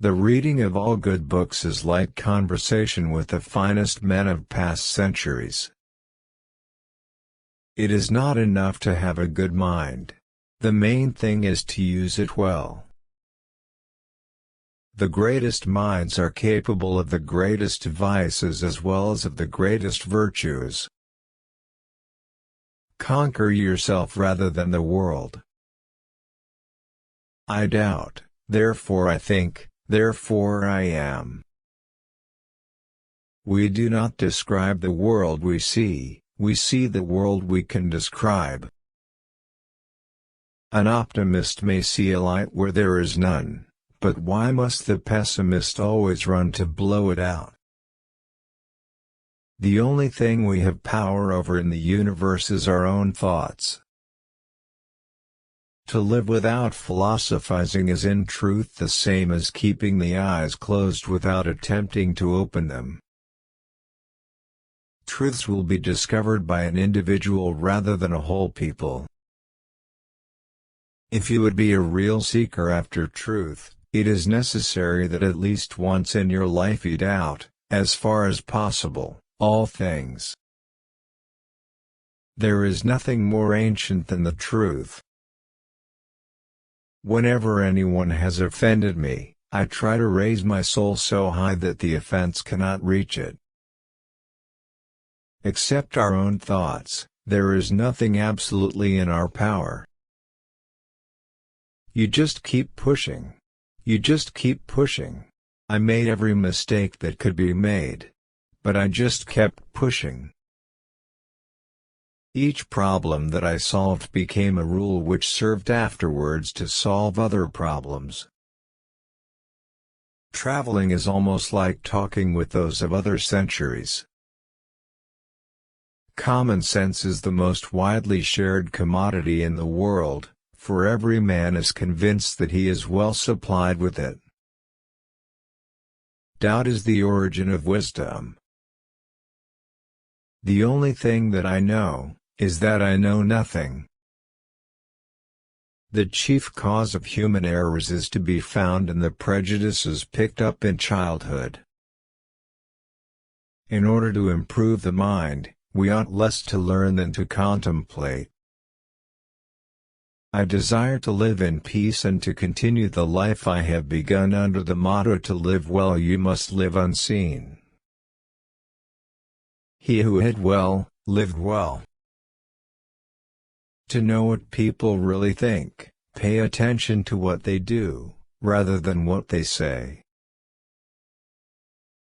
The reading of all good books is like conversation with the finest men of past centuries. It is not enough to have a good mind. The main thing is to use it well. The greatest minds are capable of the greatest vices as well as of the greatest virtues. Conquer yourself rather than the world. I doubt, therefore I think, therefore I am. We do not describe the world we see the world we can describe. An optimist may see a light where there is none, but why must the pessimist always run to blow it out? The only thing we have power over in the universe is our own thoughts. To live without philosophizing is in truth the same as keeping the eyes closed without attempting to open them. Truths will be discovered by an individual rather than a whole people. If you would be a real seeker after truth, it is necessary that at least once in your life you doubt, as far as possible, all things. There is nothing more ancient than the truth. Whenever anyone has offended me, I try to raise my soul so high that the offense cannot reach it. Except our own thoughts, there is nothing absolutely in our power. You just keep pushing. You just keep pushing. I made every mistake that could be made. But I just kept pushing. Each problem that I solved became a rule which served afterwards to solve other problems. Traveling is almost like talking with those of other centuries. Common sense is the most widely shared commodity in the world, for every man is convinced that he is well supplied with it. Doubt is the origin of wisdom. The only thing that I know, is that I know nothing. The chief cause of human errors is to be found in the prejudices picked up in childhood. In order to improve the mind, we ought less to learn than to contemplate. I desire to live in peace and to continue the life I have begun under the motto to live well you must live unseen. He who hid well, lived well. To know what people really think, pay attention to what they do, rather than what they say.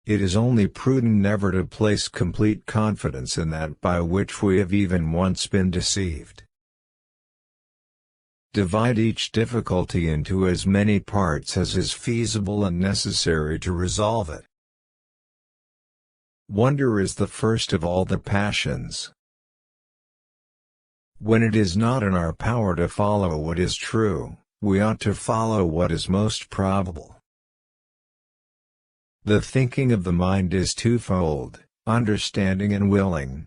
It is only prudent never to place complete confidence in that by which we have even once been deceived. Divide each difficulty into as many parts as is feasible and necessary to resolve it. Wonder is the first of all the passions. When it is not in our power to follow what is true, we ought to follow what is most probable. The thinking of the mind is twofold, understanding and willing.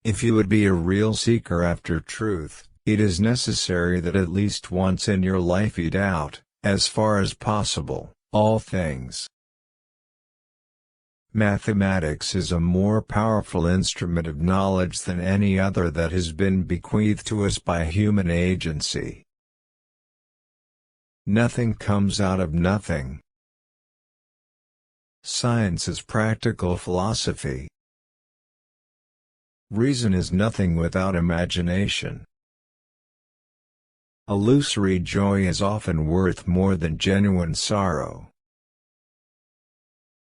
If you would be a real seeker after truth, it is necessary that at least once in your life you doubt, as far as possible, all things. Mathematics is a more powerful instrument of knowledge than any other that has been bequeathed to us by human agency. Nothing comes out of nothing. Science is practical philosophy. Reason is nothing without imagination. Illusory joy is often worth more than genuine sorrow.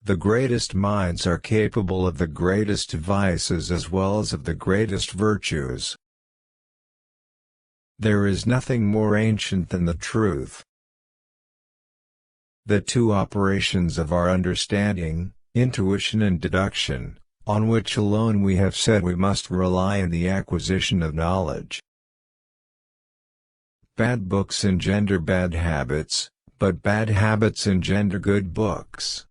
The greatest minds are capable of the greatest vices as well as of the greatest virtues. There is nothing more ancient than the truth. The two operations of our understanding, intuition and deduction, on which alone we have said we must rely in the acquisition of knowledge. Bad books engender bad habits, but bad habits engender good books.